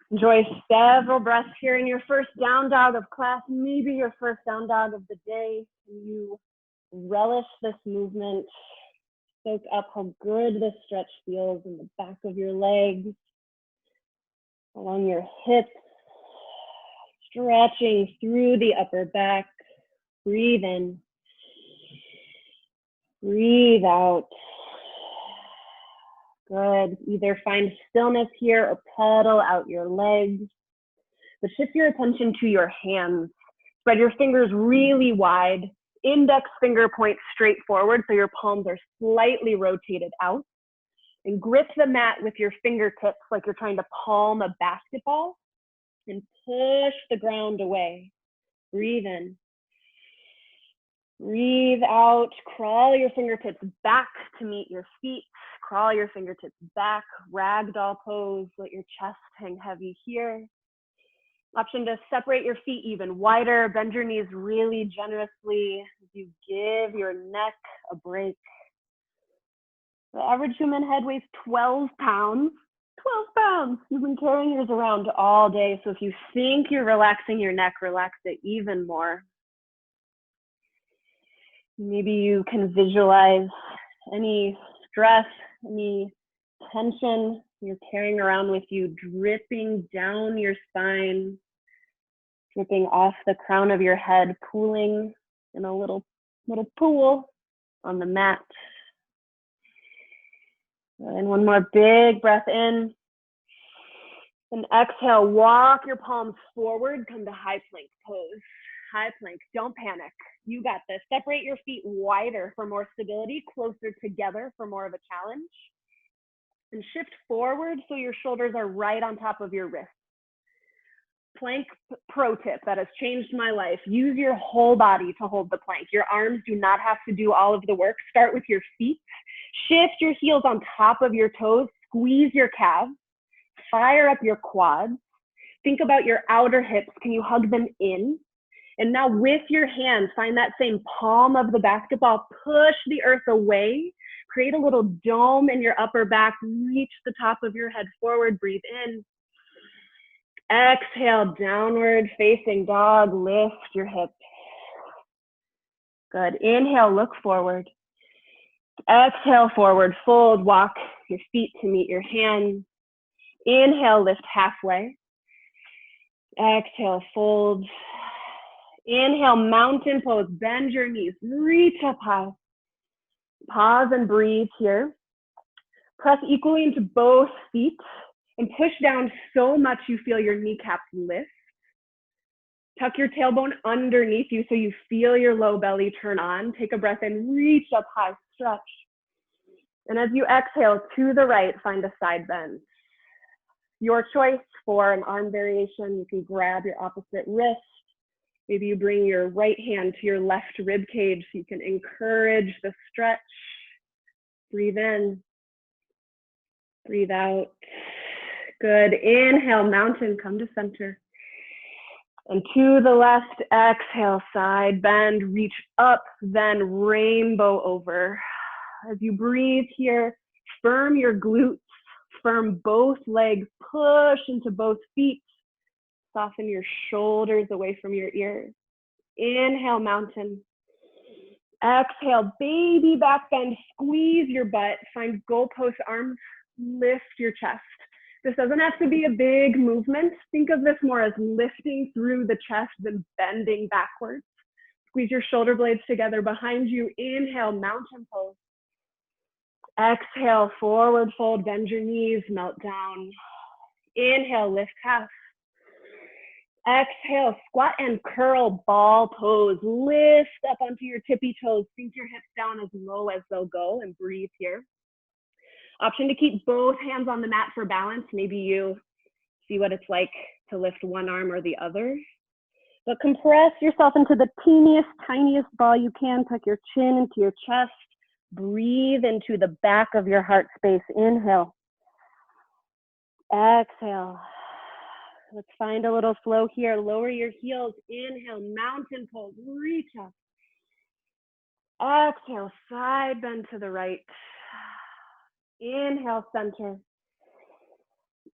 Enjoy several breaths here in your first down dog of class, maybe your first down dog of the day. Can you relish this movement? Soak up how good this stretch feels in the back of your legs, along your hips, stretching through the upper back. Breathe in, breathe out. Good. Either find stillness here or pedal out your legs. But shift your attention to your hands. Spread your fingers really wide. Index finger point straight forward so your palms are slightly rotated out. And grip the mat with your fingertips like you're trying to palm a basketball. And push the ground away. Breathe in. Breathe out. Crawl your fingertips back to meet your feet. Crawl your fingertips back. Ragdoll pose. Let your chest hang heavy here. Option to separate your feet even wider. Bend your knees really generously as you give your neck a break. The average human head weighs 12 pounds. 12 pounds. You've been carrying yours around all day. So if you think you're relaxing your neck, relax it even more. Maybe you can visualize any stress, any tension you're carrying around with you dripping down your spine, dripping off the crown of your head, pooling in a little pool on the mat. And one more big breath in. And exhale, walk your palms forward, come to high plank pose. High plank, don't panic. You got this. Separate your feet wider for more stability, closer together for more of a challenge. And shift forward so your shoulders are right on top of your wrists. Plank pro tip that has changed my life. Use your whole body to hold the plank. Your arms do not have to do all of the work. Start with your feet. Shift your heels on top of your toes. Squeeze your calves. Fire up your quads. Think about your outer hips. Can you hug them in? And now with your hands, find that same palm of the basketball. Push the earth away. Create a little dome in your upper back. Reach the top of your head forward. Breathe in. Exhale, downward facing dog. Lift your hips. Good. Inhale, look forward. Exhale, forward fold. Walk your feet to meet your hands. Inhale, lift halfway. Exhale, fold. Inhale, mountain pose. Bend your knees. Reach up high. Pause and breathe here. Press equally into both feet and push down so much you feel your kneecaps lift. Tuck your tailbone underneath you so you feel your low belly turn on. Take a breath in, reach up high, stretch. And as you exhale to the right, find a side bend. Your choice for an arm variation, you can grab your opposite wrist. Maybe you bring your right hand to your left rib cage so you can encourage the stretch. Breathe in, breathe out. Good. Inhale, mountain, come to center. And to the left, exhale, side bend, reach up, then rainbow over. As you breathe here, firm your glutes, firm both legs, push into both feet. Soften your shoulders away from your ears. Inhale, mountain. Exhale, baby back bend, squeeze your butt, find goalpost arms, lift your chest. This doesn't have to be a big movement. Think of this more as lifting through the chest than bending backwards. Squeeze your shoulder blades together behind you. Inhale, mountain pose. Exhale, forward fold, bend your knees, melt down. Inhale, lift half. Exhale, squat and curl ball pose. Lift up onto your tippy toes. Sink your hips down as low as they'll go and breathe here. Option to keep both hands on the mat for balance. Maybe you see what it's like to lift one arm or the other. But compress yourself into the teeniest, tiniest ball you can. Tuck your chin into your chest. Breathe into the back of your heart space. Inhale. Exhale. Let's find a little flow here. Lower your heels. Inhale, mountain pose. Reach up. Exhale, side bend to the right. Inhale, center.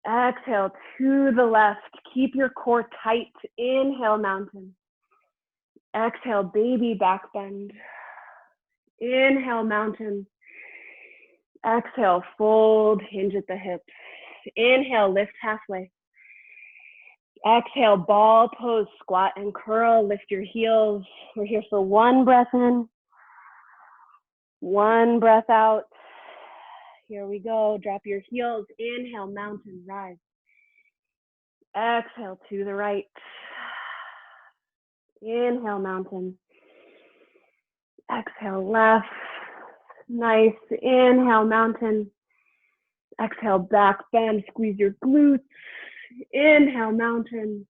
Exhale to the left. Keep your core tight. Inhale, mountain. Exhale, baby back bend. Inhale, mountain. Exhale, fold, hinge at the hips. Inhale, lift halfway. Exhale, ball pose, squat and curl. Lift your heels. We're here for one breath in, one breath out. Here we go. Drop your heels. Inhale, mountain, rise. Exhale to the right. Inhale, mountain. Exhale, left. Nice. Inhale, mountain. Exhale, back bend. Squeeze your glutes. Inhale, mountain.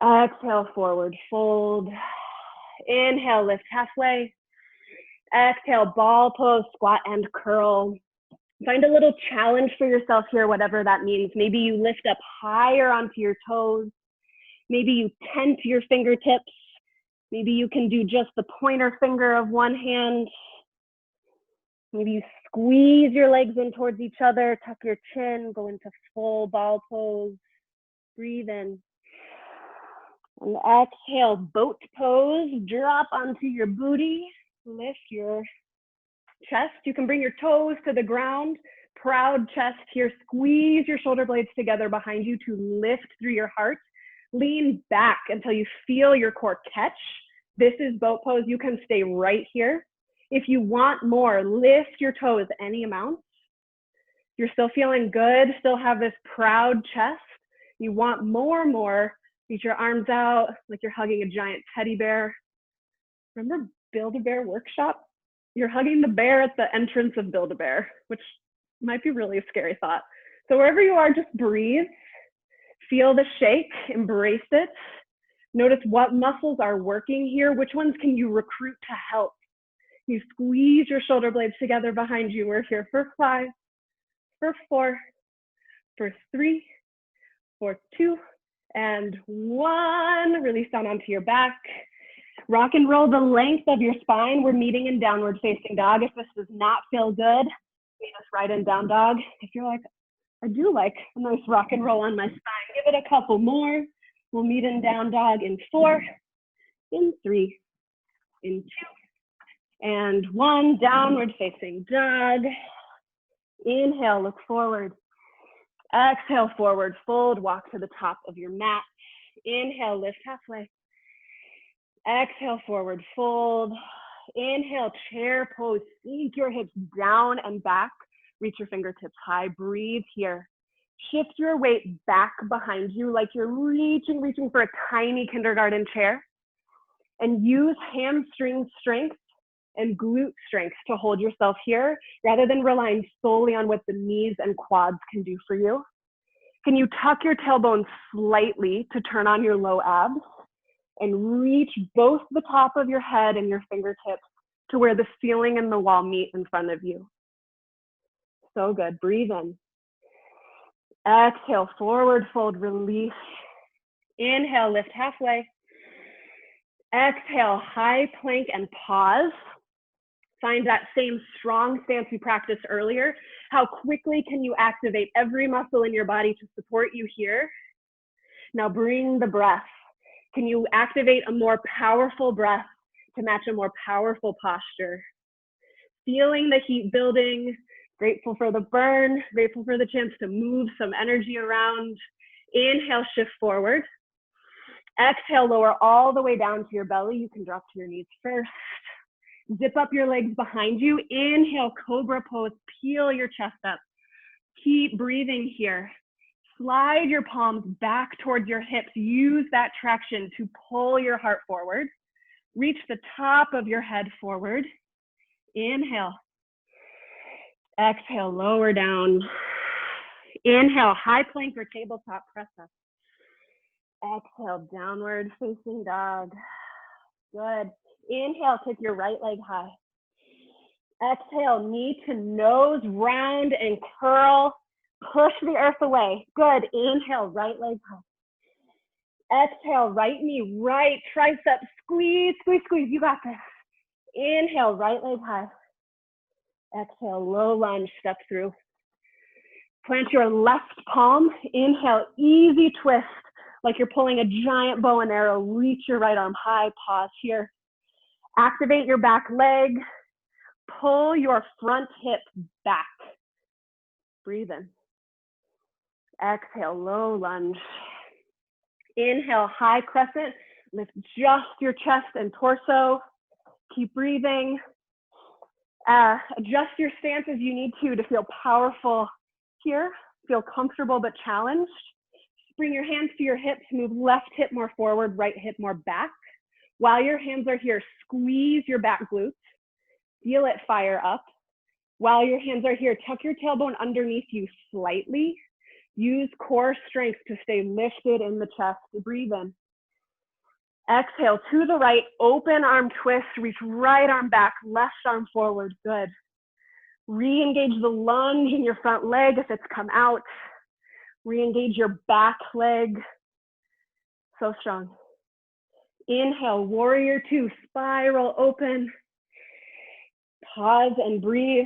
Exhale, forward fold. Inhale, lift halfway. Exhale, ball pose, squat and curl. Find a little challenge for yourself here, whatever that means. Maybe you lift up higher onto your toes. Maybe you tent your fingertips. Maybe you can do just the pointer finger of one hand. Maybe you squeeze your legs in towards each other, tuck your chin, go into full ball pose. Breathe in. And exhale, boat pose. Drop onto your booty. Lift your chest. You can bring your toes to the ground. Proud chest here. Squeeze your shoulder blades together behind you to lift through your heart. Lean back until you feel your core catch. This is boat pose. You can stay right here. If you want more, lift your toes any amount. You're still feeling good, still have this proud chest. You want more, reach your arms out like you're hugging a giant teddy bear. Remember Build-A-Bear workshop? You're hugging the bear at the entrance of Build-A-Bear, which might be really a scary thought. So wherever you are, just breathe. Feel the shake, embrace it. Notice what muscles are working here. Which ones can you recruit to help? You squeeze your shoulder blades together behind you. We're here for 5, for 4, for 3, for 2, and 1. Release down onto your back. Rock and roll the length of your spine. We're meeting in downward facing dog. If this does not feel good, meet us right in down dog. If you're like, I do like a nice rock and roll on my spine, give it a couple more. We'll meet in down dog in 4, in 3, in 2, and 1. Downward facing dog. Inhale, look forward. Exhale, forward fold. Walk to the top of your mat. Inhale, lift halfway. Exhale, forward fold. Inhale, chair pose. Sink your hips down and back. Reach your fingertips high. Breathe here. Shift your weight back behind you like you're reaching for a tiny kindergarten chair. And use hamstring strength and glute strength to hold yourself here rather than relying solely on what the knees and quads can do for you. Can you tuck your tailbone slightly to turn on your low abs and reach both the top of your head and your fingertips to where the ceiling and the wall meet in front of you? So good. Breathe in. Exhale, forward fold, release. Inhale, lift halfway. Exhale, high plank and pause. Find that same strong stance you practiced earlier. How quickly can you activate every muscle in your body to support you here? Now bring the breath. Can you activate a more powerful breath to match a more powerful posture? Feeling the heat building, grateful for the burn, grateful for the chance to move some energy around. Inhale, shift forward. Exhale, lower all the way down to your belly. You can drop to your knees first. Zip up your legs behind you. Inhale, Cobra pose. Peel your chest up. Keep breathing here. Slide your palms back towards your hips. Use that traction to pull your heart forward. Reach the top of your head forward. Inhale. Exhale, lower down. Inhale, high plank or tabletop press up. Exhale, downward facing dog. Good. Inhale, take your right leg high. Exhale, knee to nose, round and curl. Push the earth away. Good. Inhale, right leg high. Exhale, right knee, right tricep. Squeeze, squeeze, squeeze. You got this. Inhale, right leg high. Exhale, low lunge, step through. Plant your left palm. Inhale, easy twist, like you're pulling a giant bow and arrow. Reach your right arm high, pause here. Activate your back leg. Pull your front hip back. Breathe in. Exhale, low lunge. Inhale, high crescent. Lift just your chest and torso. Keep breathing. Adjust your stance as you need to feel powerful here. Feel comfortable but challenged. Bring your hands to your hips. Move left hip more forward, right hip more back. While your hands are here, squeeze your back glutes. Feel it fire up. While your hands are here, tuck your tailbone underneath you slightly. Use core strength to stay lifted in the chest. Breathe in. Exhale to the right, open arm twist, reach right arm back, left arm forward, good. Re-engage the lunge in your front leg if it's come out. Re-engage your back leg, so strong. Inhale, warrior two, spiral open. Pause and breathe.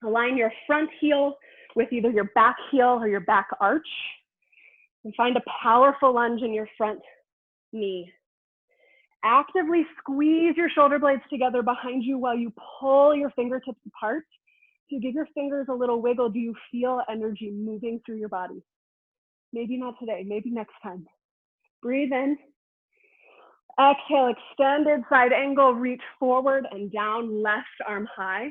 Align your front heel with either your back heel or your back arch. And find a powerful lunge in your front knee. Actively squeeze your shoulder blades together behind you while you pull your fingertips apart. So give your fingers a little wiggle. Do you feel energy moving through your body? Maybe not today, maybe next time. Breathe in. Exhale, extended side angle, reach forward and down, left arm high.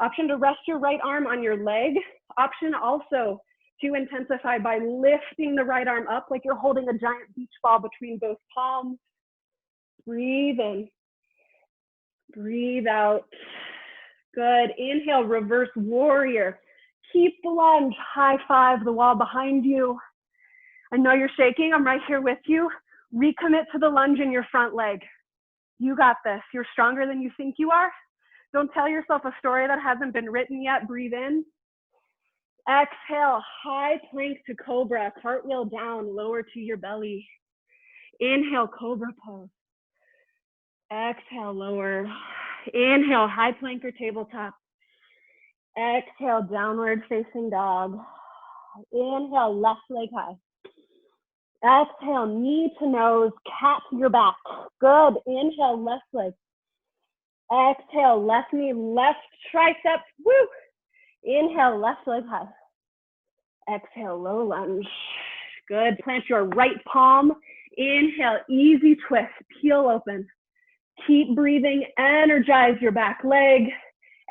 Option to rest your right arm on your leg. Option also to intensify by lifting the right arm up like you're holding a giant beach ball between both palms. Breathe in. Breathe out. Good. Inhale, reverse warrior. Keep the lunge. High five the wall behind you. I know you're shaking. I'm right here with you. Recommit to the lunge in your front leg. You got this. You're stronger than you think you are. Don't tell yourself a story that hasn't been written yet. Breathe in. Exhale, high plank to Cobra. Cartwheel down, lower to your belly. Inhale, Cobra pose. Exhale, lower. Inhale, high plank or tabletop. Exhale, downward facing dog. Inhale, left leg high. Exhale, knee to nose, cat your back. Good. Inhale, left leg. Exhale, left knee, left tricep. Woo. Inhale, left leg high. Exhale, low lunge. Good. Plant your right palm. Inhale, easy twist. Peel open. Keep breathing. Energize your back leg.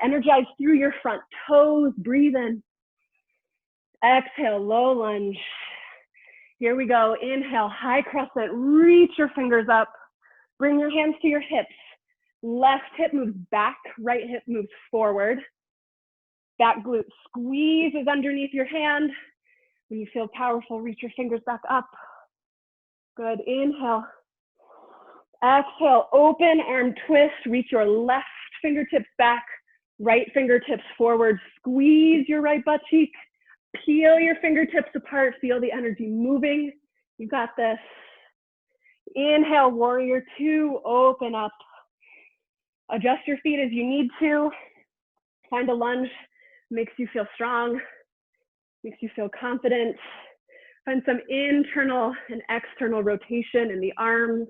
Energize through your front toes. Breathe in. Exhale, low lunge. Here we go. Inhale, high crescent. Reach your fingers up. Bring your hands to your hips. Left hip moves back. Right hip moves forward. Back glute squeezes underneath your hand. When you feel powerful, reach your fingers back up. Good. Inhale. Exhale. Open arm twist. Reach your left fingertips back. Right fingertips forward. Squeeze your right butt cheek. Peel your fingertips apart. Feel the energy moving. You got this. Inhale, warrior two. Open up. Adjust your feet as you need to. Find a lunge. Makes you feel strong. Makes you feel confident. Find some internal and external rotation in the arms.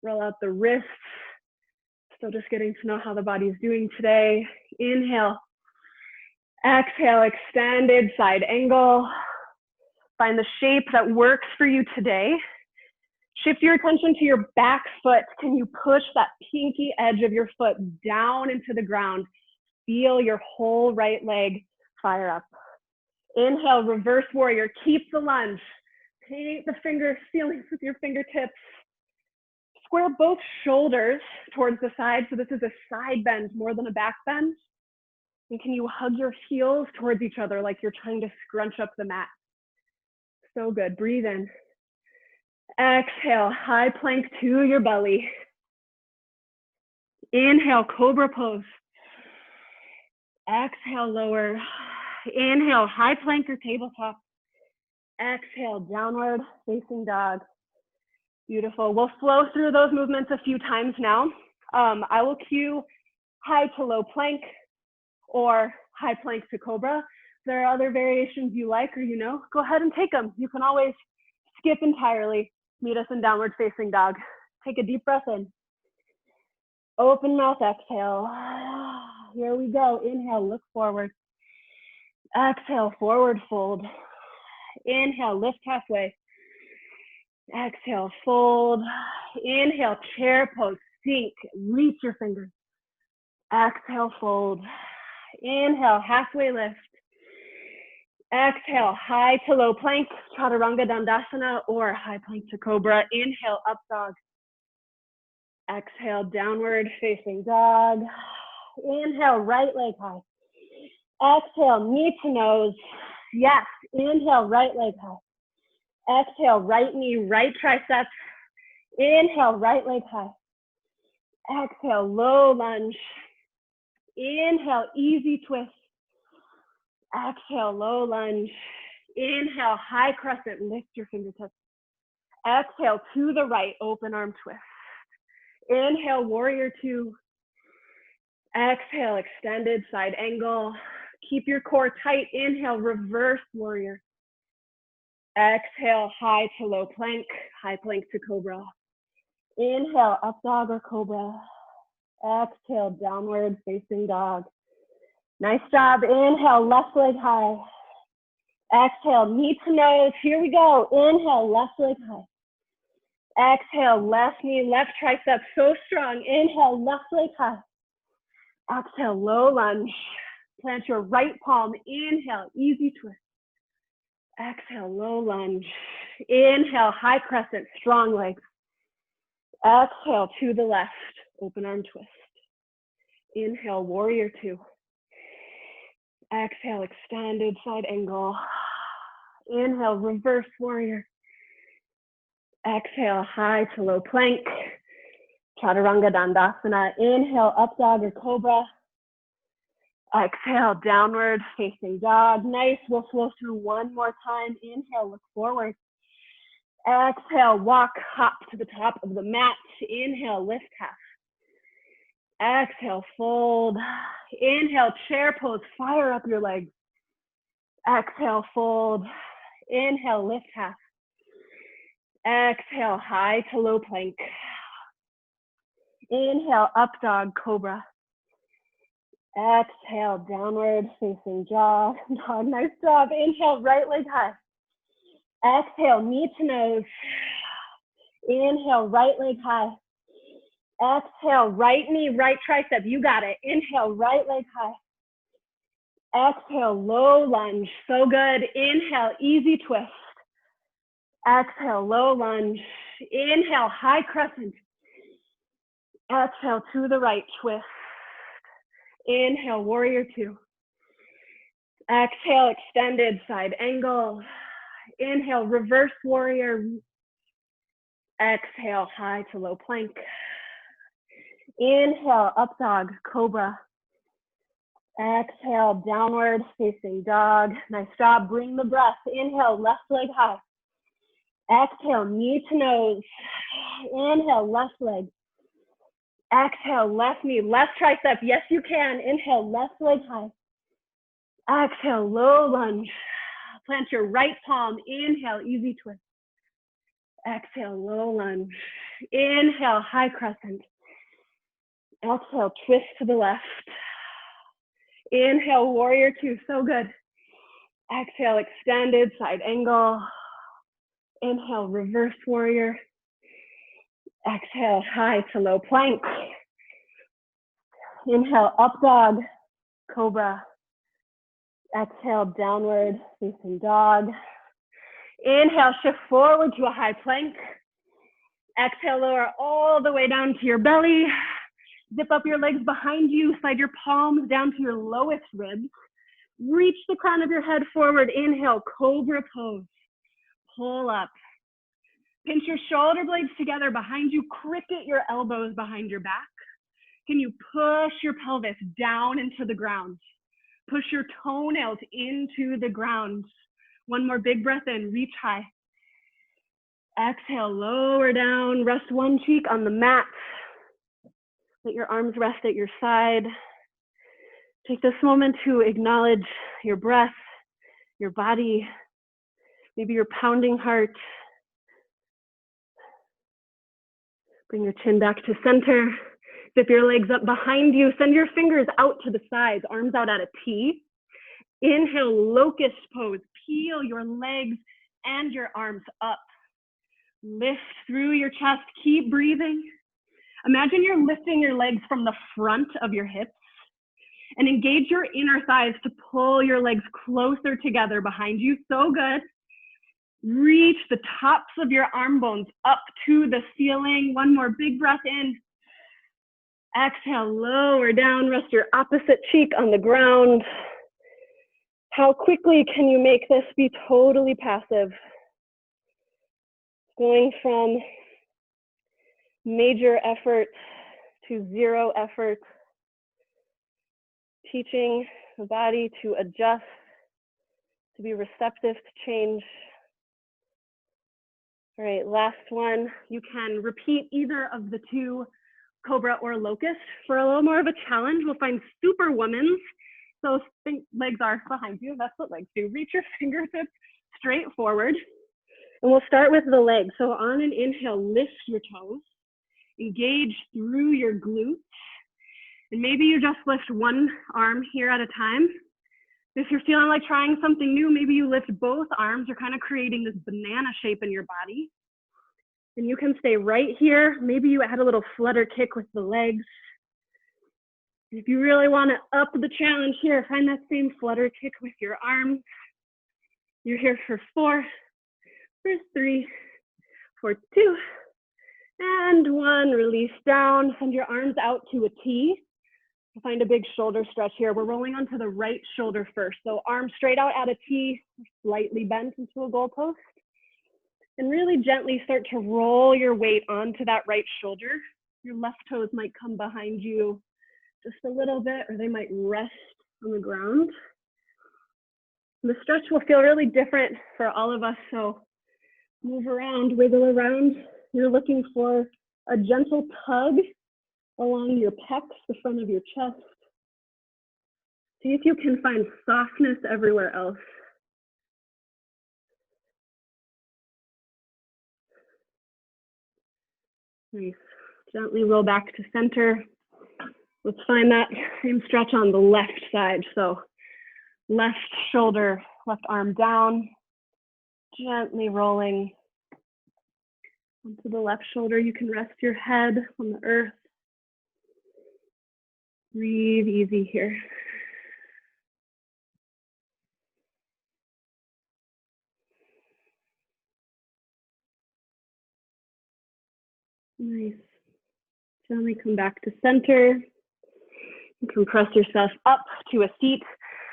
Roll out the wrists. Still just getting to know how the body's doing today. Inhale. Exhale, extended side angle. Find the shape that works for you today. Shift your attention to your back foot. Can you push that pinky edge of your foot down into the ground? Feel your whole right leg fire up. Inhale, reverse warrior. Keep the lunge. Paint the finger feelings with your fingertips. Square both shoulders towards the side. So this is a side bend more than a back bend. And can you hug your heels towards each other like you're trying to scrunch up the mat? So good. Breathe in. Exhale, high plank to your belly. Inhale, Cobra pose. Exhale, lower. Inhale, high plank or tabletop. Exhale, downward facing dog. Beautiful. We'll flow through those movements a few times now. I will cue high to low plank or high plank to Cobra. there are other variations you like or you know, go ahead and take them. You can always skip entirely. Meet us in downward facing dog. Take a deep breath in. Open mouth, exhale. Here we go. Inhale, look forward. Exhale, forward fold. Inhale, lift halfway. Exhale, fold. Inhale, chair pose, sink, reach your fingers. Exhale, fold. Inhale, halfway lift. Exhale, high to low plank, chaturanga dandasana, or high plank to cobra. Inhale, up dog. Exhale, downward facing dog. Inhale, right leg high. Exhale, knee to nose. Yes, inhale, right leg high. Exhale, right knee, right tricep. Inhale, right leg high. Exhale, low lunge. Inhale, easy twist. Exhale, low lunge. Inhale, high crescent, lift your fingertips. Exhale, to the right, open arm twist. Inhale, warrior two. Exhale, extended side angle. Keep your core tight. Inhale, reverse warrior. Exhale, high to low plank, high plank to cobra. Inhale, up dog or cobra. Exhale, downward facing dog. Nice job. Inhale, left leg high. Exhale, knee to nose. Here we go. Inhale, left leg high. Exhale, left knee, left tricep. So strong. Inhale, left leg high. Exhale, low lunge. Plant your right palm. Inhale, easy twist. Exhale, low lunge. Inhale, high crescent, strong legs. Exhale, to the left, open arm twist. Inhale, warrior two. Exhale, extended side angle. Inhale, reverse warrior. Exhale, high to low plank. Chaturanga dandasana. Inhale, up dog or cobra. Exhale, downward facing dog. Nice. We'll flow through one more time. Inhale, look forward. Exhale, walk, hop to the top of the mat. Inhale, lift half. Exhale, fold. Inhale, chair pose, fire up your legs. Exhale, fold. Inhale, lift half. Exhale, high to low plank. Inhale, up dog, cobra. Exhale, downward facing dog. Nice job. Inhale, right leg high. Exhale, knee to nose. Inhale, right leg high. Exhale, right knee, right tricep. You got it. Inhale, right leg high. Exhale, low lunge. So good. Inhale, easy twist. Exhale, low lunge. Inhale, high crescent. Exhale, to the right, twist. Inhale, warrior two. Exhale, extended side angle. Inhale, reverse warrior. Exhale, high to low plank. Inhale, up dog, cobra. Exhale, downward facing dog. Nice job. Bring the breath. Inhale, left leg high. Exhale, knee to nose. Inhale, left leg. Exhale, left knee, left tricep. Yes, you can. Inhale, left leg high. Exhale, low lunge. Plant your right palm. Inhale, easy twist. Exhale, low lunge. Inhale, high crescent. Exhale, twist to the left. Inhale, warrior two. So good. Exhale, extended side angle. Inhale, reverse warrior. Exhale, high to low plank. Inhale, up dog, cobra. Exhale, downward facing dog. Inhale, shift forward to a high plank. Exhale, lower all the way down to your belly. Zip up your legs behind you. Slide your palms down to your lowest ribs. Reach the crown of your head forward. Inhale, Cobra pose. Pull up. Pinch your shoulder blades together behind you. Cricket your elbows behind your back. Can you push your pelvis down into the ground? Push your toenails into the ground. One more big breath in. Reach high. Exhale, lower down. Rest one cheek on the mat. Let your arms rest at your side. Take this moment to acknowledge your breath, your body, maybe your pounding heart. Bring your chin back to center. Zip your legs up behind you. Send your fingers out to the sides, arms out at a T. Inhale, locust pose. Peel your legs and your arms up. Lift through your chest. Keep breathing. Imagine you're lifting your legs from the front of your hips and engage your inner thighs to pull your legs closer together behind you. So good. Reach the tops of your arm bones up to the ceiling. One more big breath in. Exhale, lower down. Rest your opposite cheek on the ground. How quickly can you make this be totally passive? Going from major effort to zero effort. Teaching the body to adjust, to be receptive to change. All right, last one. You can repeat either of the two, Cobra or Locust. For a little more of a challenge, we'll find Superwoman's. So legs are behind you. That's what legs do. Reach your fingertips straight forward. And we'll start with the legs. So on an inhale, lift your toes. Engage through your glutes. And maybe you just lift one arm here at a time. If you're feeling like trying something new, maybe you lift both arms. You're kind of creating this banana shape in your body. And you can stay right here. Maybe you add a little flutter kick with the legs. If you really want to up the challenge here, find that same flutter kick with your arms. You're here for 4, for 3, for 2, and 1. Release down. Send your arms out to a T. Find a big shoulder stretch here. We're rolling onto the right shoulder first. So arms straight out at a T, slightly bent into a goalpost. And really gently start to roll your weight onto that right shoulder. Your left toes might come behind you just a little bit, or they might rest on the ground. The stretch will feel really different for all of us. So move around, wiggle around. You're looking for a gentle tug along your pecs, the front of your chest. See if you can find softness everywhere else. Nice. Gently roll back to center. Let's find that same stretch on the left side. So left shoulder, left arm down, gently rolling onto the left shoulder. You can rest your head on the earth. Breathe easy here. Nice. Gently come back to center. You can press yourself up to a seat.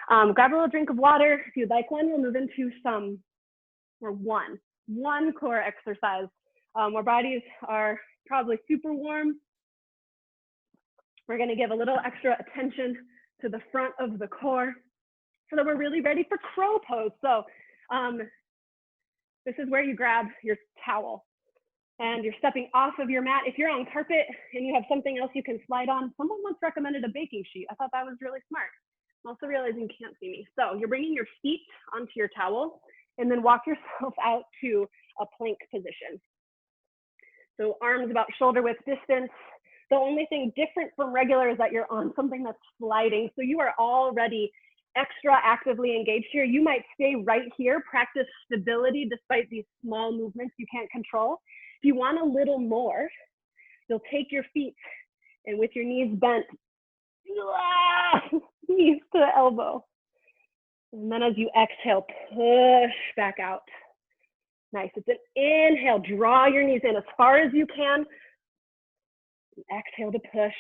Grab a little drink of water. If you'd like one, we'll move into one core exercise. Our bodies are probably super warm. We're going to give a little extra attention to the front of the core so that we're really ready for crow pose. So this is where you grab your towel and you're stepping off of your mat. If you're on carpet and you have something else you can slide on, someone once recommended a baking sheet. I thought that was really smart. I'm also realizing you can't see me. So you're bringing your feet onto your towel and then walk yourself out to a plank position. So arms about shoulder width distance. The only thing different from regular is that you're on something that's sliding. So you are already extra actively engaged here. You might stay right here, practice stability despite these small movements you can't control. If you want a little more, you'll take your feet and with your knees bent, knees to the elbow. And then as you exhale, push back out. Nice. It's an inhale. Draw your knees in as far as you can. Exhale to push.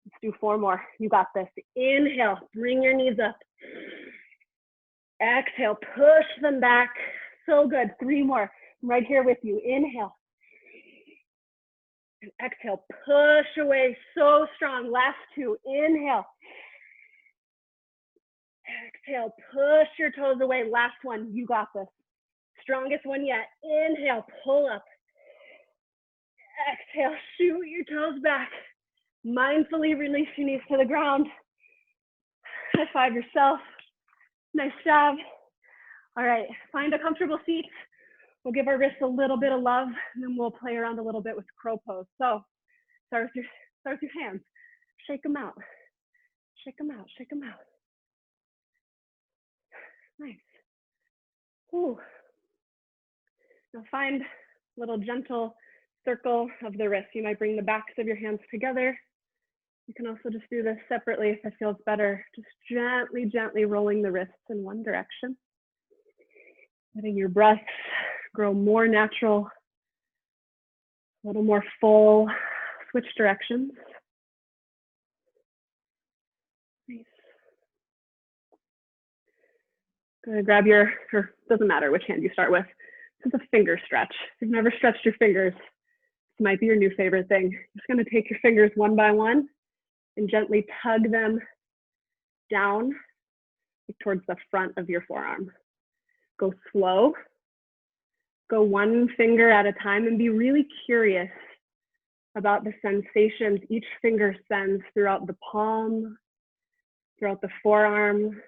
Let's do 4 more. You got this. Inhale. Bring your knees up. Exhale. Push them back. So good. 3 more. I'm right here with you. Inhale. And exhale. Push away. So strong. Last 2. Inhale. Exhale. Push your toes away. Last one. You got this. Strongest one yet. Inhale, pull up. Exhale, shoot your toes back. Mindfully release your knees to the ground. High five yourself. Nice job. All right, find a comfortable seat. We'll give our wrists a little bit of love, and then we'll play around a little bit with crow pose. So start with your hands. Shake them out. Shake them out. Shake them out. Nice. Ooh. Now find a little gentle circle of the wrist. You might bring the backs of your hands together. You can also just do this separately if it feels better. Just gently, gently rolling the wrists in one direction. Letting your breaths grow more natural, a little more full. Switch directions. Nice. Good. Grab your, or doesn't matter which hand you start with. This is a finger stretch. If you've never stretched your fingers, this might be your new favorite thing. You're just going to take your fingers one by one and gently tug them down towards the front of your forearm. Go slow. Go one finger at a time and be really curious about the sensations each finger sends throughout the palm, throughout the forearm,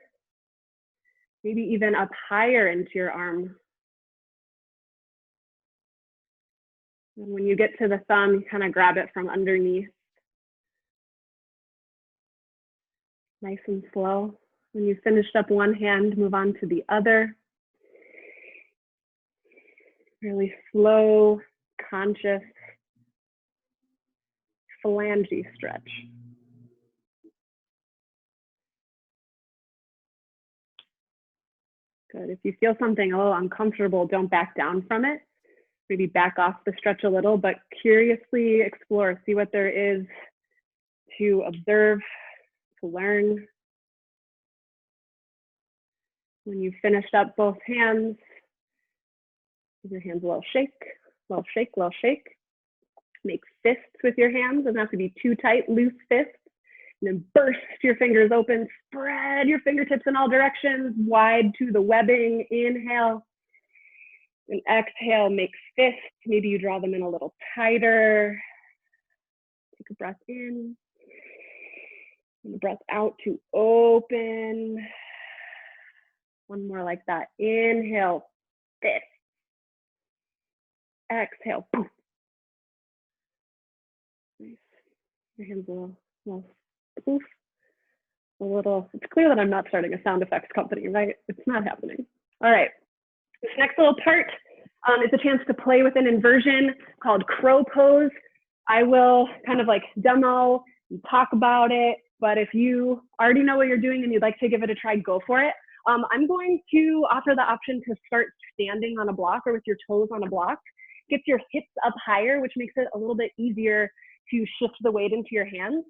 maybe even up higher into your arm. And when you get to the thumb, you kind of grab it from underneath. Nice and slow. When you've finished up one hand, move on to the other. Really slow, conscious, phalange stretch. Good. If you feel something a little uncomfortable, don't back down from it. Maybe back off the stretch a little, but curiously explore, see what there is to observe, to learn. When you've finished up both hands, give your hands a little shake, little shake, little shake. Make fists with your hands. Doesn't have to be too tight, loose fists. And then burst your fingers open, spread your fingertips in all directions, wide to the webbing. Inhale. And exhale, make fists. Maybe you draw them in a little tighter. Take a breath in. And a breath out to open. One more like that. Inhale, fist. Exhale, poof. Nice. Your hands a little poof. A little, it's clear that I'm not starting a sound effects company, right? It's not happening. All right. This next little part is a chance to play with an inversion called crow pose. I will kind of like demo and talk about it, but if you already know what you're doing and you'd like to give it a try, go for it. I'm going to offer the option to start standing on a block or with your toes on a block. Get your hips up higher, which makes it a little bit easier to shift the weight into your hands.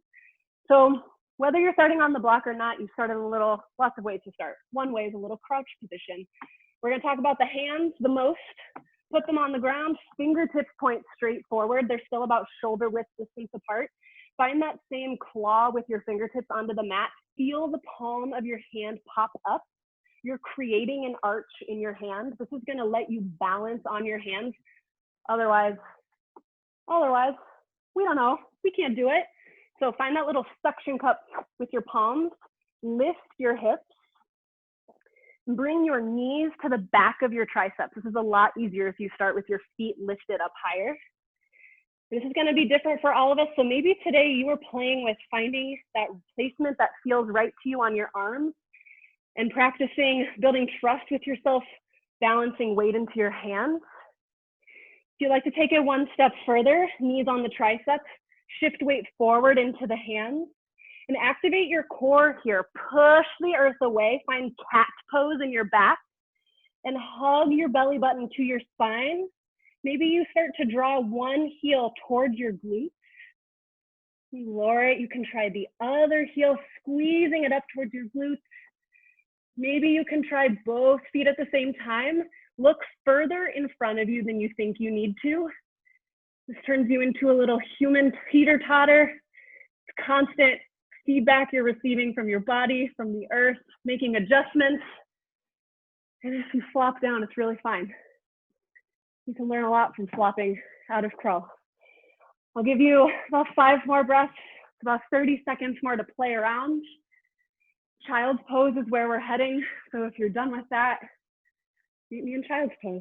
So whether you're starting on the block or not, you start in lots of ways to start. One way is a little crouch position. We're going to talk about the hands the most. Put them on the ground, fingertips point straight forward. They're still about shoulder width distance apart. Find that same claw with your fingertips onto the mat. Feel the palm of your hand pop up. You're creating an arch in your hand. This is going to let you balance on your hands. Otherwise, we don't know. We can't do it. So find that little suction cup with your palms. Lift your hips. Bring your knees to the back of your triceps. This is a lot easier if you start with your feet lifted up higher. This is going to be different for all of us. So maybe today you are playing with finding that placement that feels right to you on your arms and practicing building trust with yourself, balancing weight into your hands. If you'd like to take it one step further, knees on the triceps, shift weight forward into the hands, and activate your core here. Push the earth away, find cat pose in your back, and hug your belly button to your spine. Maybe you start to draw one heel towards your glutes. You lower it, you can try the other heel, squeezing it up towards your glutes. Maybe you can try both feet at the same time. Look further in front of you than you think you need to. This turns you into a little human teeter-totter. It's constant feedback you're receiving from your body, from the earth, making adjustments. And if you flop down, it's really fine. You can learn a lot from flopping out of crow. I'll give you about 5 more breaths, about 30 seconds more to play around. Child's pose is where we're heading. So if you're done with that, meet me in child's pose.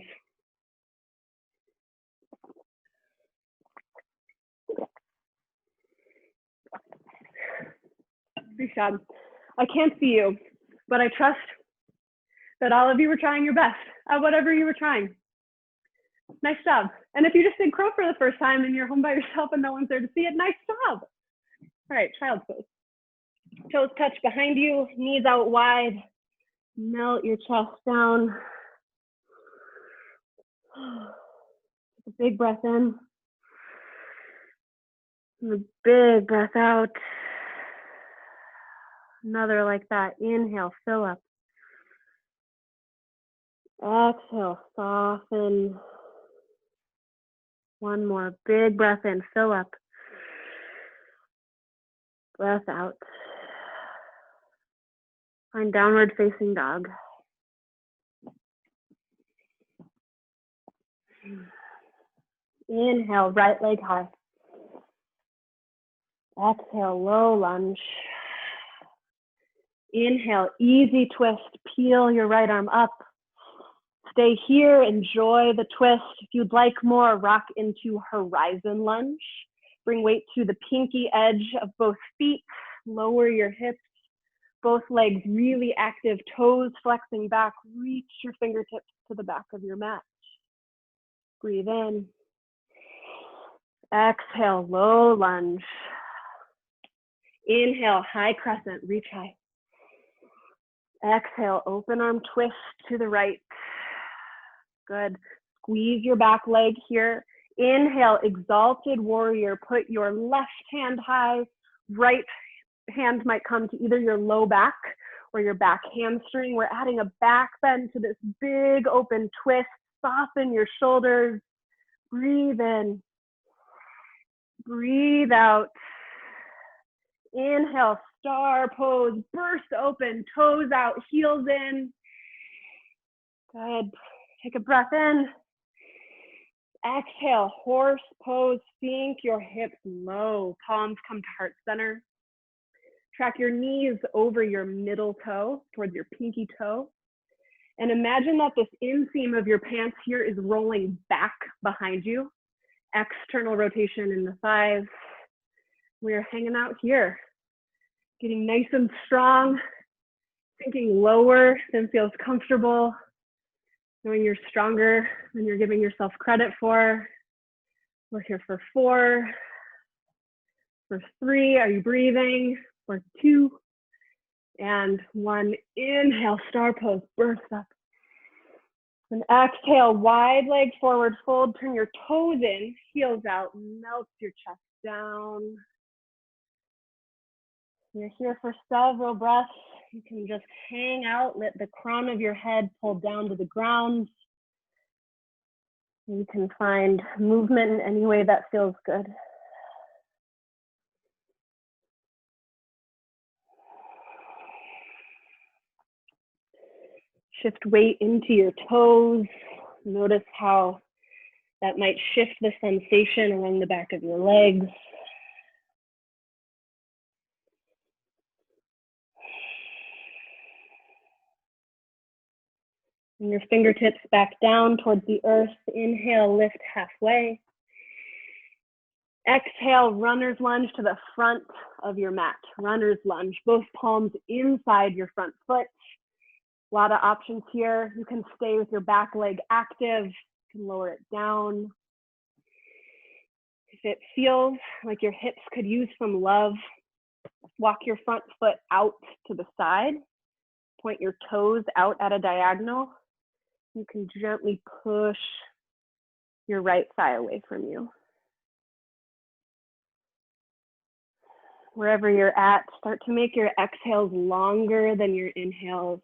Great job. I can't see you, but I trust that all of you were trying your best at whatever you were trying. Nice job. And if you just did crow for the first time and you're home by yourself and no one's there to see it, nice job. All right, child's pose. Toes touch behind you, knees out wide. Melt your chest down. Take a big breath in. And a big breath out. Another like that. Inhale, fill up. Exhale, soften. One more big breath in, fill up. Breath out. Find downward facing dog. Inhale, right leg high. Exhale, low lunge. Inhale, easy twist. Peel your right arm up. Stay here, enjoy the twist. If you'd like more, rock into horizon lunge. Bring weight to the pinky edge of both feet. Lower your hips. Both legs really active, toes flexing back. Reach your fingertips to the back of your mat. Breathe in. Exhale, low lunge. Inhale, high crescent, reach high. Exhale, open arm twist to the right. Good. Squeeze your back leg here. Inhale, exalted warrior. Put your left hand high. Right hand might come to either your low back or your back hamstring. We're adding a back bend to this big open twist. Soften your shoulders. Breathe in. Breathe out. Inhale, star pose. Burst open, toes out, heels in. Good. Take a breath in. Exhale, horse pose. Sink your hips low. Palms come to heart center. Track your knees over your middle toe towards your pinky toe. And imagine that this inseam of your pants here is rolling back behind you. External rotation in the thighs. We're hanging out here, getting nice and strong, sinking lower than feels comfortable, knowing you're stronger than you're giving yourself credit for. We're here for 4, for 3, are you breathing? For 2, and 1. Inhale, star pose, burst up. And exhale, wide leg forward fold, turn your toes in, heels out, melt your chest down. You're here for several breaths. You can just hang out, let the crown of your head pull down to the ground. You can find movement in any way that feels good. Shift weight into your toes. Notice how that might shift the sensation along the back of your legs. And your fingertips back down towards the earth. Inhale, lift halfway. Exhale, runner's lunge to the front of your mat. Runner's lunge, both palms inside your front foot. A lot of options here. You can stay with your back leg active. You can lower it down. If it feels like your hips could use some love, walk your front foot out to the side. Point your toes out at a diagonal. You can gently push your right thigh away from you. Wherever you're at, start to make your exhales longer than your inhales.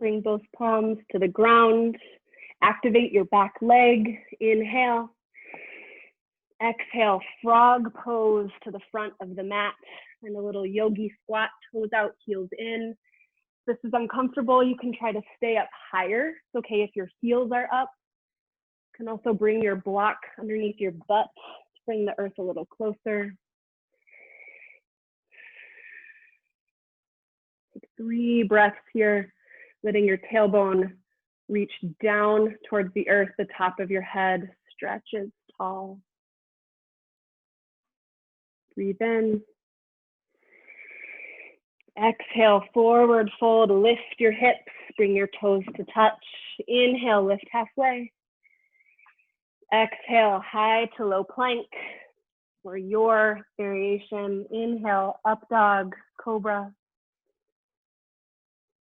Bring both palms to the ground. Activate your back leg. Inhale. Exhale, frog pose to the front of the mat. And a little yogi squat, toes out, heels in. this is uncomfortable, you can try to stay up higher. It's okay if your heels are up. You can also bring your block underneath your butt to bring the earth a little closer. Take 3 breaths here, letting your tailbone reach down towards the earth, the top of your head stretches tall. Breathe in. Exhale, forward fold, lift your hips, bring your toes to touch. Inhale, lift halfway. Exhale, high to low plank, or your variation. Inhale, up dog, cobra.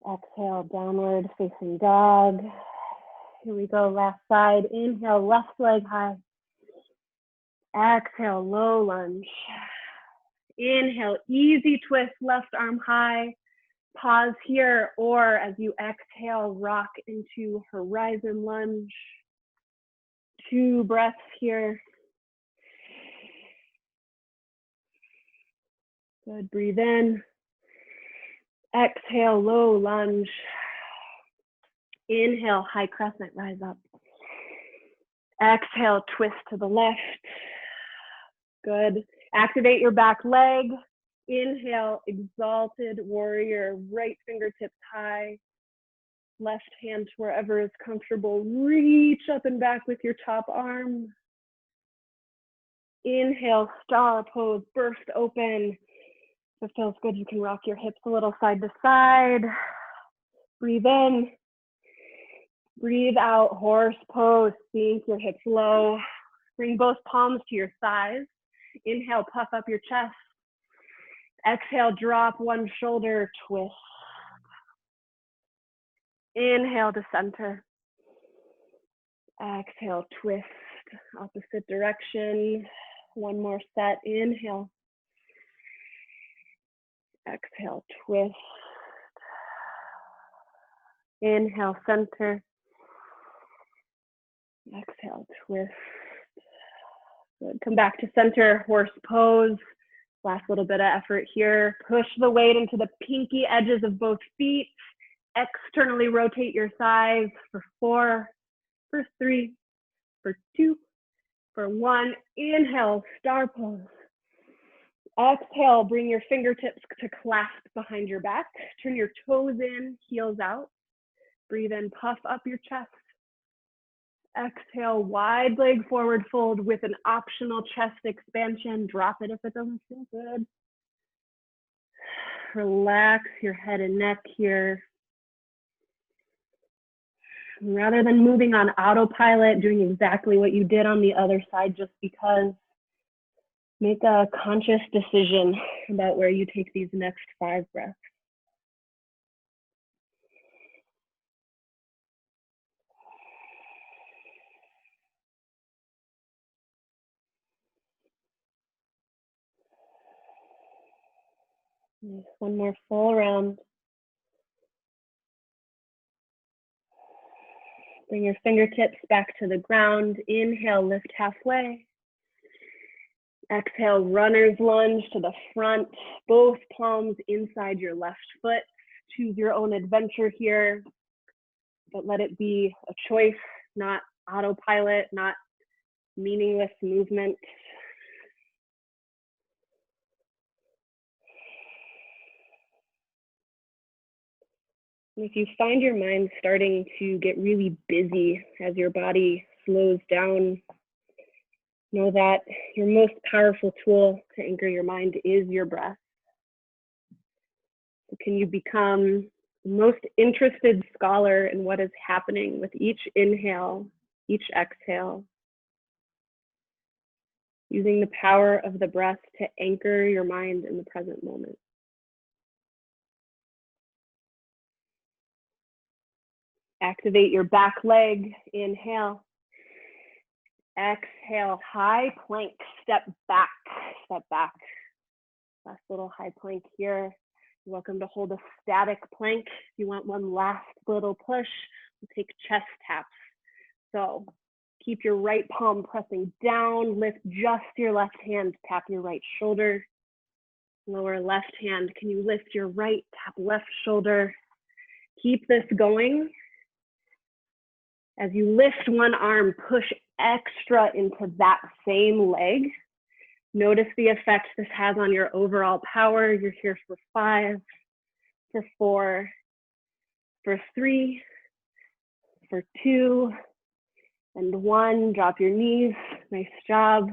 Exhale, downward facing dog. Here we go, last side. Inhale, left leg high. Exhale, low lunge. Inhale, easy twist, left arm high. Pause here, or as you exhale, rock into horizon lunge. 2 breaths here. Good, breathe in. Exhale, low lunge. Inhale, high crescent, rise up. Exhale, twist to the left. Good. Activate your back leg. Inhale, exalted warrior, right fingertips high. Left hand to wherever is comfortable. Reach up and back with your top arm. Inhale, star pose, burst open. If it feels good, you can rock your hips a little side to side. Breathe in. Breathe out, horse pose. Sink your hips low. Bring both palms to your thighs. Inhale, puff up your chest. Exhale, drop one shoulder, twist. Inhale to center. Exhale, twist, opposite direction. One more set, inhale. Exhale, twist. Inhale, center. Exhale, twist. Good. Come back to center, horse pose. Last little bit of effort here. Push the weight into the pinky edges of both feet. Externally rotate your thighs for 4, for 3, for 2, for 1. Inhale, star pose. Exhale, bring your fingertips to clasp behind your back. Turn your toes in, heels out. Breathe in, puff up your chest. Exhale, wide leg forward fold with an optional chest expansion. Drop it if it doesn't feel good. Relax your head and neck here. Rather than moving on autopilot, doing exactly what you did on the other side just because, make a conscious decision about where you take these next 5 breaths. Nice. One more full round. Bring your fingertips back to the ground. Inhale, lift halfway. Exhale, runner's lunge to the front. Both palms inside your left foot. Choose your own adventure here, but let it be a choice, not autopilot, not meaningless movement. If you find your mind starting to get really busy as your body slows down, know that your most powerful tool to anchor your mind is your breath. So can you become the most interested scholar in what is happening with each inhale, each exhale, using the power of the breath to anchor your mind in the present moment. Activate your back leg, inhale. Exhale, high plank, step back, step back. Last little high plank here. You're welcome to hold a static plank. If you want one last little push, we'll take chest taps. So keep your right palm pressing down, lift just your left hand, tap your right shoulder. Lower left hand, can you lift your right, tap left shoulder. Keep this going. As you lift one arm, push extra into that same leg. Notice the effect this has on your overall power. You're here for 5, for 4, for 3, for 2, and 1. Drop your knees. Nice job.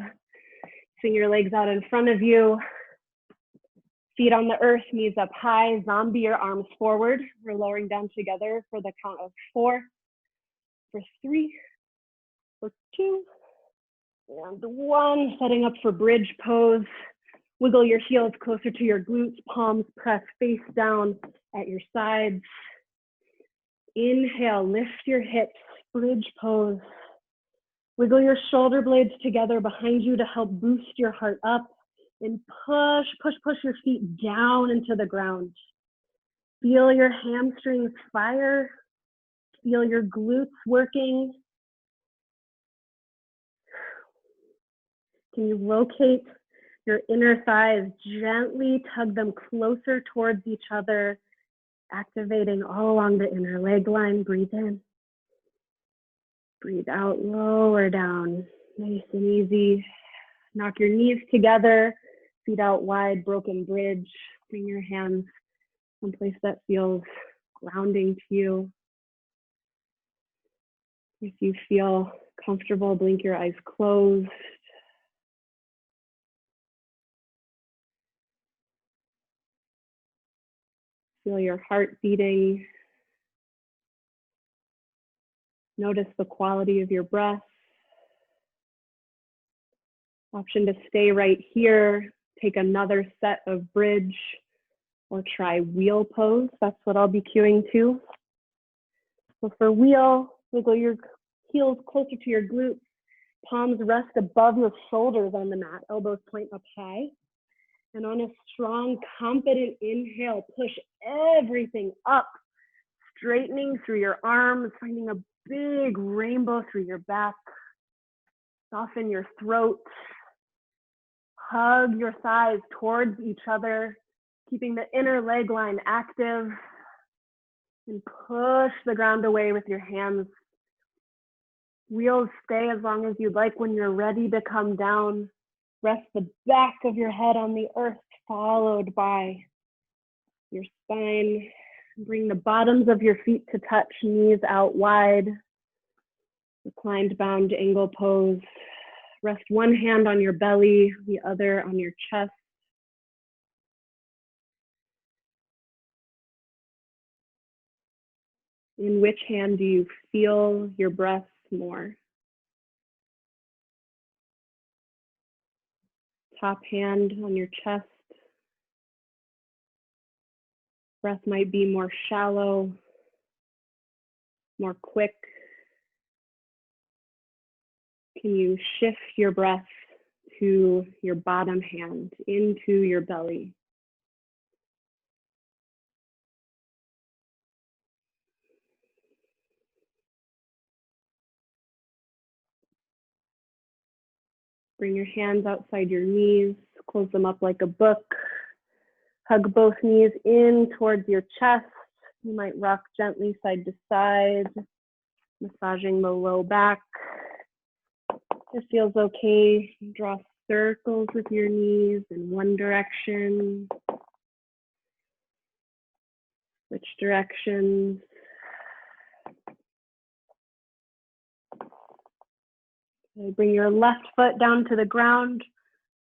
Swing your legs out in front of you. Feet on the earth, knees up high. Zombie your arms forward. We're lowering down together for the count of 4, for 3, for 2, and 1. Setting up for bridge pose. Wiggle your heels closer to your glutes. Palms press face down at your sides. Inhale, lift your hips. Bridge pose. Wiggle your shoulder blades together behind you to help boost your heart up. And push your feet down into the ground. Feel your hamstrings fire. Feel your glutes working. Can you locate your inner thighs? Gently tug them closer towards each other, activating all along the inner leg line. Breathe in. Breathe out, lower down. Nice and easy. Knock your knees together. Feet out wide, broken bridge. Bring your hands someplace that feels grounding to you. If you feel comfortable, blink your eyes closed. Feel your heart beating. Notice the quality of your breath. Option to stay right here. Take another set of bridge or try wheel pose. That's what I'll be cueing to. So for wheel, wiggle your heels closer to your glutes. Palms rest above your shoulders on the mat. Elbows point up high. And on a strong, confident inhale, push everything up, straightening through your arms, finding a big rainbow through your back. Soften your throat. Hug your thighs towards each other, keeping the inner leg line active. And push the ground away with your hands. Wheels stay as long as you'd like. When you're ready to come down, rest the back of your head on the earth, followed by your spine. Bring the bottoms of your feet to touch, knees out wide. Reclined bound angle pose. Rest one hand on your belly, the other on your chest. In which hand do you feel your breath more? Top hand on your chest. Breath might be more shallow, more quick. Can you shift your breath to your bottom hand, into your belly? Bring your hands outside your knees, close them up like a book. Hug both knees in towards your chest. You might rock gently side to side, massaging the low back. It feels okay. Draw circles with your knees in one direction. Switch directions. Bring your left foot down to the ground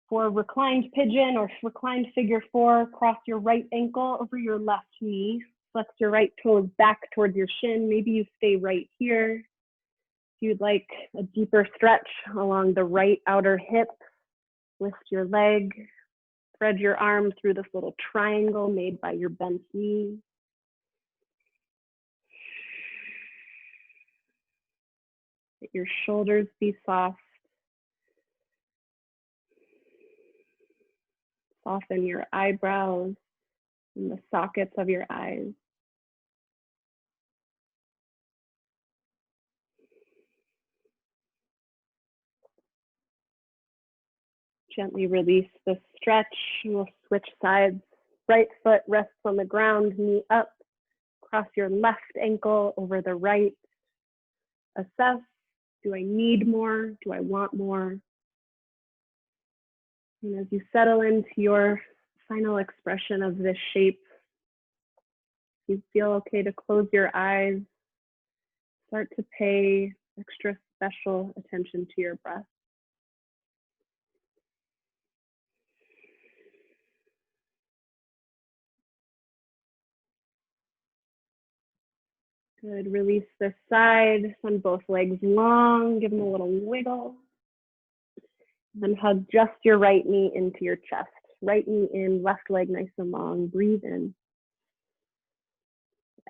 for reclined pigeon or reclined figure 4. Cross your right ankle over your left knee. Flex your right toes back towards your shin. Maybe you stay right here. If you'd like a deeper stretch along the right outer hip, lift your leg. Spread your arm through this little triangle made by your bent knee. Let your shoulders be soft. Soften your eyebrows and the sockets of your eyes. Gently release the stretch. We'll switch sides. Right foot rests on the ground, knee up. cross your left ankle over the right. Assess, do I need more? Do I want more? And as you settle into your final expression of this shape, you feel okay to close your eyes, start to pay extra special attention to your breath. Good, release this side, send both legs long, give them a little wiggle. Then hug just your right knee into your chest. Right knee in, left leg nice and long, breathe in.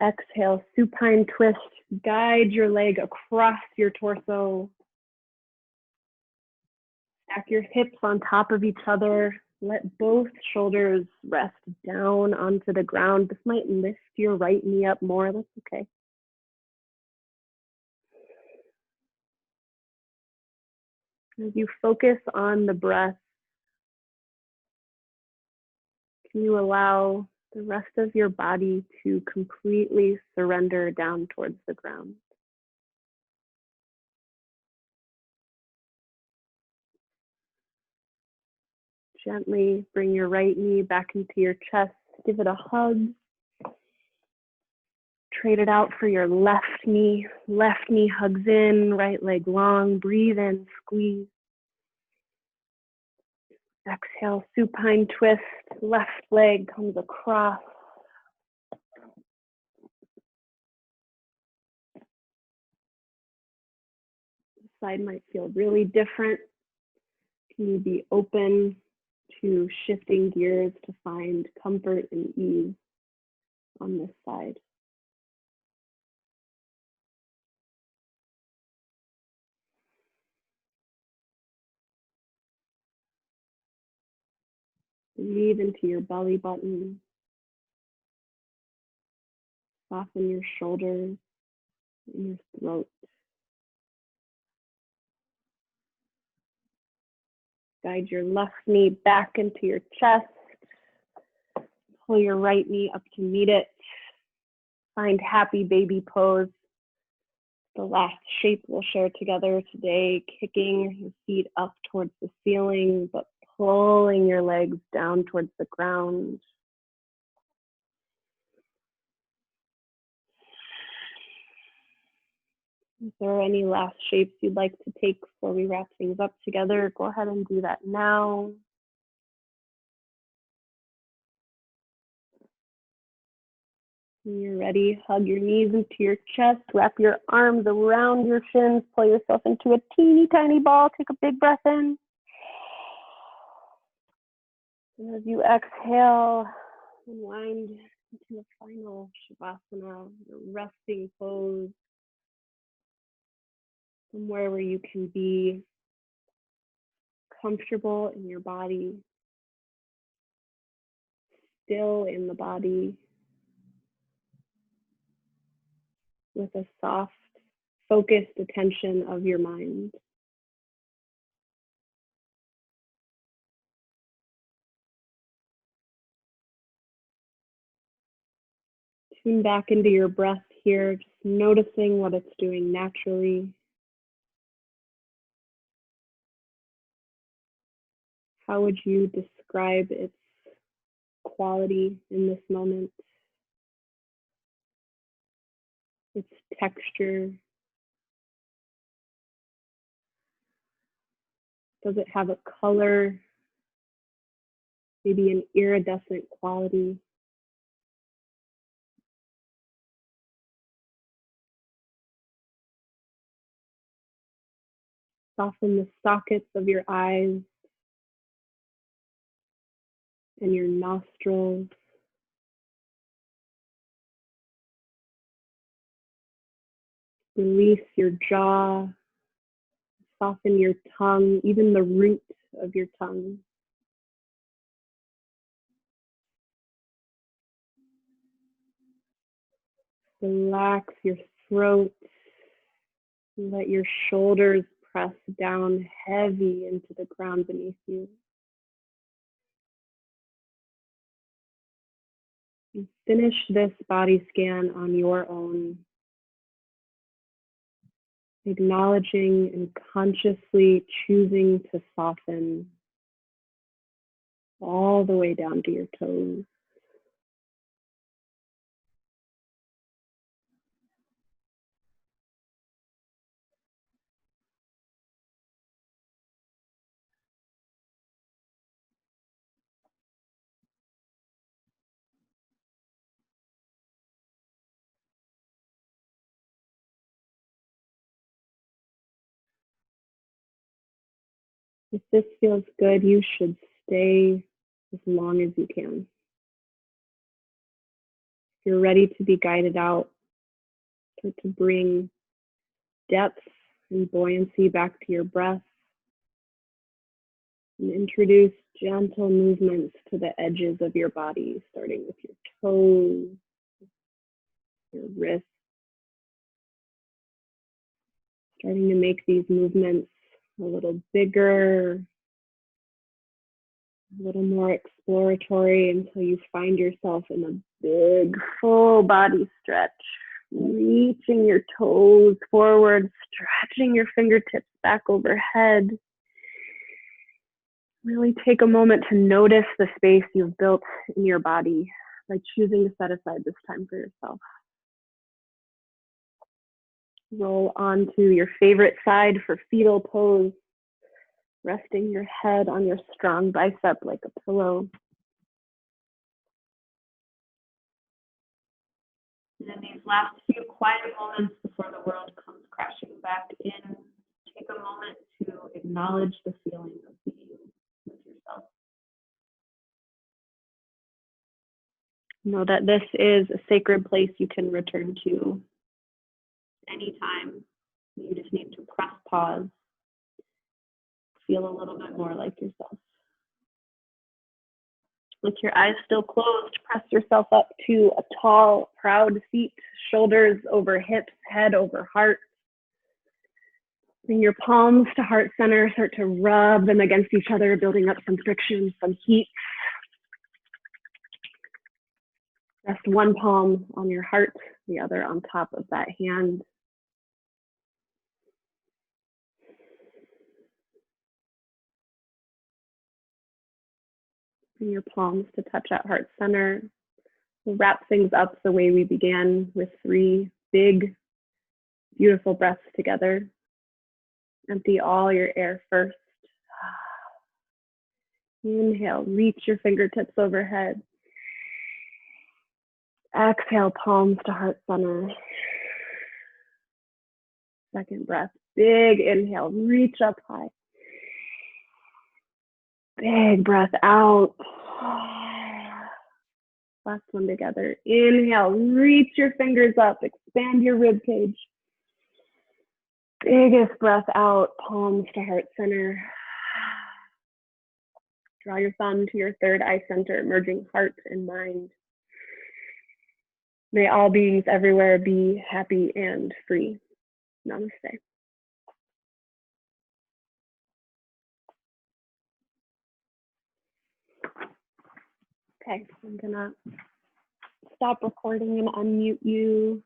Exhale, supine twist, guide your leg across your torso. Stack your hips on top of each other. Let both shoulders rest down onto the ground. This might lift your right knee up more, that's okay. As you focus on the breath, can you allow the rest of your body to completely surrender down towards the ground? Gently bring your right knee back into your chest. Give it a hug. Trade it out for your left knee. Left knee hugs in, right leg long. Breathe in, squeeze. Exhale, supine twist. Left leg comes across. This side might feel really different. Can you be open to shifting gears to find comfort and ease on this side? Breathe into your belly button. Soften your shoulders and your throat. Guide your left knee back into your chest. Pull your right knee up to meet it. Find happy baby pose. The last shape we'll share together today, kicking your feet up towards the ceiling, but pulling your legs down towards the ground. If there are any last shapes you'd like to take before we wrap things up together, go ahead and do that now. When you're ready, hug your knees into your chest, wrap your arms around your shins, pull yourself into a teeny tiny ball, take a big breath in. And as you exhale, unwind into a final Shavasana, your resting pose, somewhere where you can be comfortable in your body, still in the body, with a soft, focused attention of your mind. Tune back into your breath here, just noticing what it's doing naturally. How would you describe its quality in this moment? Its texture? Does it have a color? Maybe an iridescent quality? Soften the sockets of your eyes and your nostrils. Release your jaw. Soften your tongue, even the root of your tongue. Relax your throat. Let your shoulders press down heavy into the ground beneath you. And finish this body scan on your own, acknowledging and consciously choosing to soften all the way down to your toes. If this feels good, you should stay as long as you can. If you're ready to be guided out, start to bring depth and buoyancy back to your breath, and introduce gentle movements to the edges of your body, starting with your toes, your wrists, starting to make these movements a little bigger, a little more exploratory until you find yourself in a big full body stretch, reaching your toes forward, stretching your fingertips back overhead. Really take a moment to notice the space you've built in your body by choosing to set aside this time for yourself. Roll onto your favorite side for fetal pose, resting your head on your strong bicep like a pillow. And in these last few quiet moments before the world comes crashing back in, take a moment to acknowledge the feeling of being with yourself. Know that this is a sacred place you can return to anytime. You just need to press pause, feel a little bit more like yourself. With your eyes still closed, press yourself up to a tall, proud seat, shoulders over hips, head over heart. Bring your palms to heart center, start to rub them against each other, building up some friction, some heat. Rest one palm on your heart, the other on top of that hand. Bring your palms to touch at heart center. We'll wrap things up the way we began with 3 big, beautiful breaths together. Empty all your air first. Inhale, reach your fingertips overhead. Exhale, palms to heart center. Second breath, big inhale, reach up high. Big breath out. Last one together. Inhale, reach your fingers up, expand your rib cage. Biggest breath out, palms to heart center. Draw your thumb to your third eye center, merging heart and mind. May all beings everywhere be happy and free. Namaste. Okay, I'm gonna stop recording and unmute you.